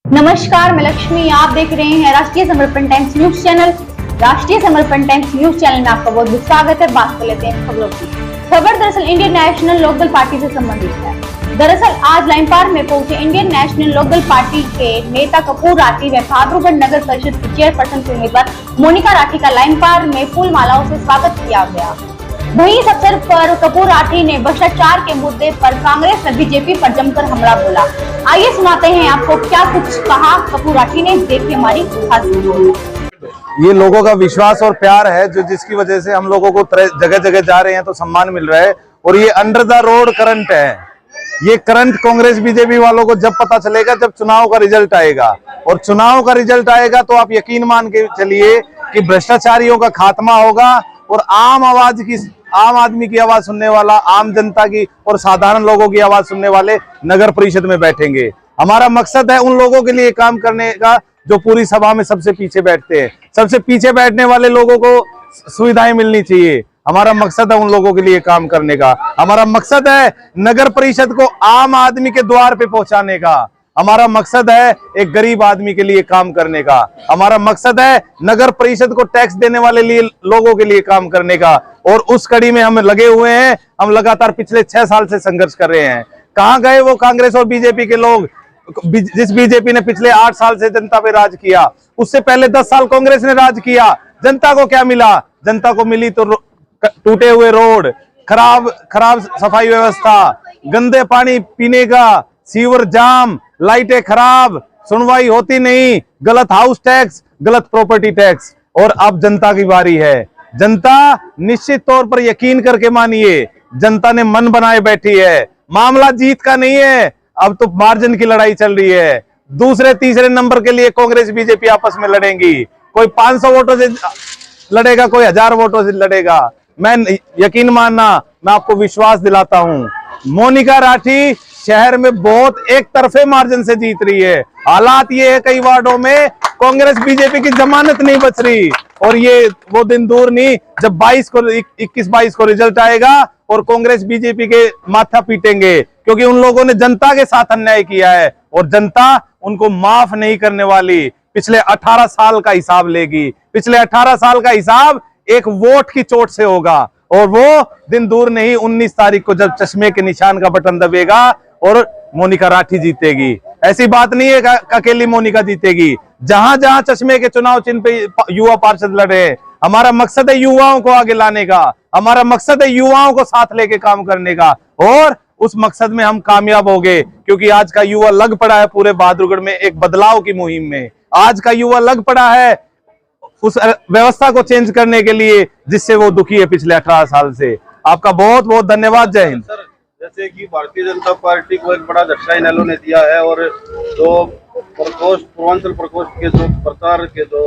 नमस्कार, मैं लक्ष्मी। आप देख रहे हैं राष्ट्रीय समर्पण टाइम्स न्यूज चैनल। राष्ट्रीय समर्पण टाइम्स न्यूज चैनल में आपका बहुत स्वागत है। बात कर लेते हैं खबरों की। खबर दरअसल इंडियन नेशनल लोकदल पार्टी से संबंधित है। दरअसल आज लाइन पार में पहुंचे इंडियन नेशनल लोकदल पार्टी के नेता कपूर राठी व भाद्रुगढ़ नगर परिषद की चेयरपर्सन के उम्मीदवार मोनिका राठी का लाइन पार में फूल मालाओं से स्वागत किया गया। वहीं इस अवसर पर कपूर राठी ने भ्रष्टाचार के मुद्दे पर कांग्रेस व बीजेपी पर जमकर हमला बोला। आइए सुनाते हैं आपको क्या कुछ कहा कपूर राठी ने। देखिए हमारी खास ये लोगों का विश्वास और प्यार है जो जिसकी वजह से हम लोगों को जगह जगह जा रहे हैं तो सम्मान मिल रहा है। और ये अंडर द रोड करंट है। ये करंट कांग्रेस बीजेपी वालों को जब पता चलेगा जब चुनाव का रिजल्ट आएगा, और चुनाव का रिजल्ट आएगा तो आप यकीन मान के चलिए कि भ्रष्टाचारियों का खात्मा होगा और आम आदमी की आवाज सुनने वाला, आम जनता की और साधारण लोगों की आवाज सुनने वाले नगर परिषद में बैठेंगे। हमारा मकसद है उन लोगों के लिए काम करने का जो पूरी सभा में सबसे पीछे बैठते हैं। सबसे पीछे बैठने वाले लोगों को सुविधाएं मिलनी चाहिए। हमारा मकसद है उन लोगों के लिए काम करने का। हमारा मकसद है नगर परिषद को आम आदमी के द्वार पे पहुंचाने का। हमारा मकसद है एक गरीब आदमी के लिए काम करने का। हमारा मकसद है नगर परिषद को टैक्स देने वाले लोगों के लिए काम करने का। और उस कड़ी में हम लगे हुए हैं। हम लगातार पिछले 6 साल से संघर्ष कर रहे हैं। कहां गए वो कांग्रेस और बीजेपी के लोग? जिस बीजेपी ने पिछले 8 साल से जनता पे राज किया, उससे पहले 10 साल कांग्रेस ने राज किया। जनता को क्या मिला? जनता को मिली तो टूटे हुए रोड, खराब सफाई व्यवस्था, गंदे पानी पीने का, सीवर जाम, लाइटें खराब, सुनवाई होती नहीं, गलत हाउस टैक्स, गलत प्रॉपर्टी टैक्स। और अब जनता की बारी है। जनता निश्चित तौर पर यकीन करके मानिए, जनता ने मन बनाए बैठी है। मामला जीत का नहीं है, अब तो मार्जिन की लड़ाई चल रही है। दूसरे तीसरे नंबर के लिए कांग्रेस बीजेपी आपस में लड़ेंगी। कोई 500 वोटों से लड़ेगा, कोई 1000 वोटों से लड़ेगा। मैं यकीन मानना, मैं आपको विश्वास दिलाता हूं, मोनिका राठी शहर में बहुत एक तरफे मार्जिन से जीत रही है। हालात ये है कई वार्डों में कांग्रेस बीजेपी की जमानत नहीं बच रही। और ये वो दिन दूर नहीं जब 21-22 को रिजल्ट आएगा और कांग्रेस बीजेपी के माथा पीटेंगे, क्योंकि उन लोगों ने जनता के साथ अन्याय किया है और जनता उनको माफ नहीं करने वाली। पिछले 18 साल का हिसाब लेगी। पिछले 18 साल का हिसाब एक वोट की चोट से होगा और वो दिन दूर नहीं 19 तारीख को जब चश्मे के निशान का बटन दबेगा और मोनिका राठी जीतेगी। ऐसी बात नहीं है अकेली मोनिका जीतेगी। जहां जहां चश्मे के चुनाव चिन्ह पे युवा पार्षद लड़े, हमारा मकसद है युवाओं को आगे लाने का। हमारा मकसद है युवाओं को साथ लेके काम करने का, और उस मकसद में हम कामयाब हो गए। क्योंकि आज का युवा लग पड़ा है पूरे बहादुरगढ़ में एक बदलाव की मुहिम में। आज का युवा लग पड़ा है उस व्यवस्था को चेंज करने के लिए जिससे वो दुखी है पिछले 18 साल से। आपका बहुत बहुत धन्यवाद। जय हिंद। सर, जैसे कि भारतीय जनता पार्टी को एक बड़ा झटका इनेलो ने दिया है, और जो पूर्वांचल प्रकोष्ठ के जो प्रचार के जो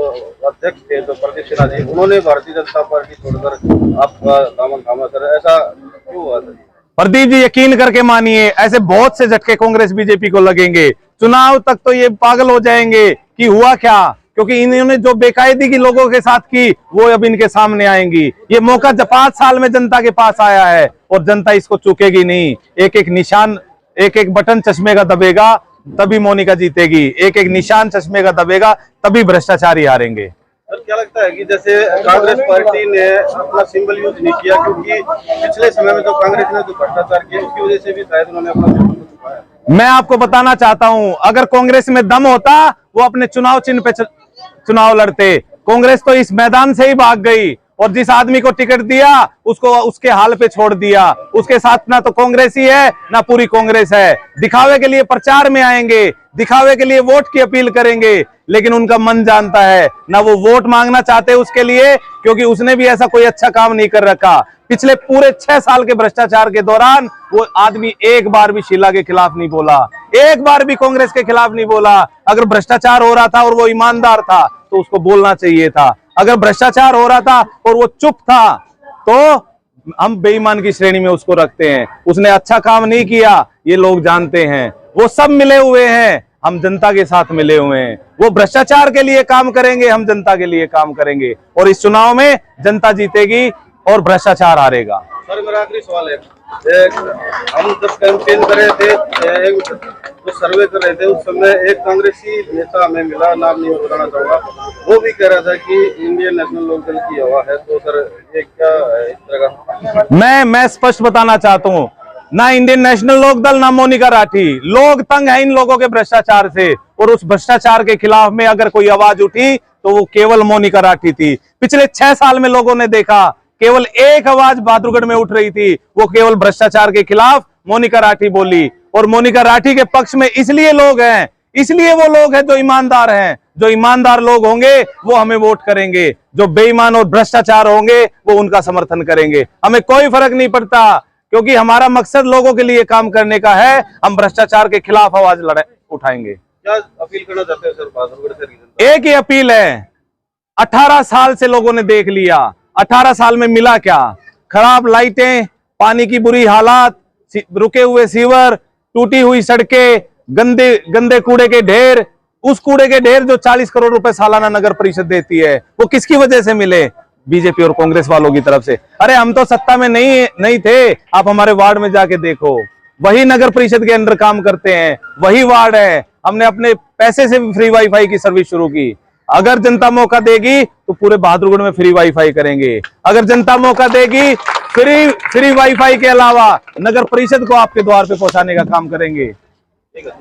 अध्यक्ष थे, जो प्रदीप सिन्हा जी, उन्होंने भारतीय जनता पार्टी छोड़कर आपका दामन थामा। सर, ऐसा क्यों हुआ? सर प्रदीप जी, यकीन करके मानिए, ऐसे बहुत से झटके कांग्रेस बीजेपी को लगेंगे। चुनाव तक तो ये पागल हो जाएंगे कि हुआ क्या, क्योंकि इन्होंने जो बेकायदगी लोगों के साथ की वो अब इनके सामने आएंगी। ये मौका 5 साल में जनता के पास आया है और जनता इसको चूकेगी नहीं। एक एक निशान, एक एक बटन चश्मे का दबेगा तभी मोनिका जीतेगी। एक एक निशान चश्मे का दबेगा तभी भ्रष्टाचारी हारेंगे। सर, क्या लगता है कि जैसे कांग्रेस पार्टी ने अपना सिंबल यूज नहीं किया, क्योंकि पिछले समय में जो कांग्रेस ने जो भ्रष्टाचार किया उसकी वजह से भी शायद उन्होंने अपना सिंबल छुपाया। मैं आपको बताना चाहता हूं, अगर कांग्रेस में दम होता वो अपने चुनाव चिन्ह पे चुनाव लड़ते। कांग्रेस तो इस मैदान से ही भाग गई और जिस आदमी को टिकट दिया उसको उसके हाल पे छोड़ दिया। उसके साथ ना तो कांग्रेस ही है ना पूरी कांग्रेस है। दिखावे के लिए प्रचार में आएंगे, दिखावे के लिए वोट की अपील करेंगे, लेकिन उनका मन जानता है ना वो वोट मांगना चाहते उसके लिए, क्योंकि उसने भी ऐसा कोई अच्छा काम नहीं कर रखा। पिछले पूरे 6 साल के भ्रष्टाचार के दौरान वो आदमी एक बार भी शीला के खिलाफ नहीं बोला, एक बार भी कांग्रेस के खिलाफ नहीं बोला। अगर भ्रष्टाचार हो रहा था और वो ईमानदार था तो उसको बोलना चाहिए था। अगर भ्रष्टाचार हो रहा था और वो चुप था तो हम बेईमान की श्रेणी में उसको रखते हैं। उसने अच्छा काम नहीं किया, ये लोग जानते हैं। वो सब मिले हुए हैं, हम जनता के साथ मिले हुए हैं। वो भ्रष्टाचार के लिए काम करेंगे, हम जनता के लिए काम करेंगे, और इस चुनाव में जनता जीतेगी और भ्रष्टाचार हारेगा। सर, मेरा आखिरी सवाल है, हम जब कैंपेन कर रहे थे, जो सर्वे कर रहे थे, उस समय एक कांग्रेसी नेता हमें मिला, नाम नहीं बताना चाहूंगा, वो भी कह रहा था कि इंडियन नेशनल लोकदल की हवा है। तो सर ये क्या इस तरह का? मैं स्पष्ट बताना चाहता हूँ, ना इंडियन नेशनल लोकदल ना मोनिका राठी। लोग तंग है इन लोगों के भ्रष्टाचार से, और उस भ्रष्टाचार के खिलाफ में अगर कोई आवाज उठी तो वो केवल मोनिका राठी थी। पिछले 6 साल में लोगों ने देखा केवल एक आवाज बहादुरगढ़ में उठ रही थी, वो केवल भ्रष्टाचार के खिलाफ मोनिका राठी बोली। और मोनिका राठी के पक्ष में इसलिए लोग हैं, इसलिए वो लोग हैं जो ईमानदार हैं। जो ईमानदार लोग होंगे वो हमें वोट करेंगे, जो बेईमान और भ्रष्टाचार होंगे वो उनका समर्थन करेंगे। हमें कोई फर्क नहीं पड़ता, क्योंकि हमारा मकसद लोगों के लिए काम करने का है। हम भ्रष्टाचार के खिलाफ आवाज उठाएंगे। क्या अपील करना चाहते हैं सर बहादुरगढ़ से? एक ही अपील है, 18 साल से लोगों ने देख लिया, 18 साल में मिला क्या? खराब लाइटें, पानी की बुरी हालात, रुके हुए सीवर, टूटी हुई सड़कें, गंदे गंदे कूड़े के ढेर। उस कूड़े के ढेर जो 40 करोड़ रुपए सालाना नगर परिषद देती है, वो किसकी वजह से मिले? बीजेपी और कांग्रेस वालों की तरफ से। अरे हम तो सत्ता में नहीं थे, आप हमारे वार्ड में जाके देखो, वही नगर परिषद के अंदर काम करते हैं, वही वार्ड है। हमने अपने पैसे से भी फ्री वाईफाई की सर्विस शुरू की। अगर जनता मौका देगी तो पूरे बहादुरगढ़ में फ्री वाईफाई करेंगे। अगर जनता मौका देगी, फ्री वाईफाई के अलावा नगर परिषद को आपके द्वार पे पहुंचाने का काम करेंगे। ठीक है।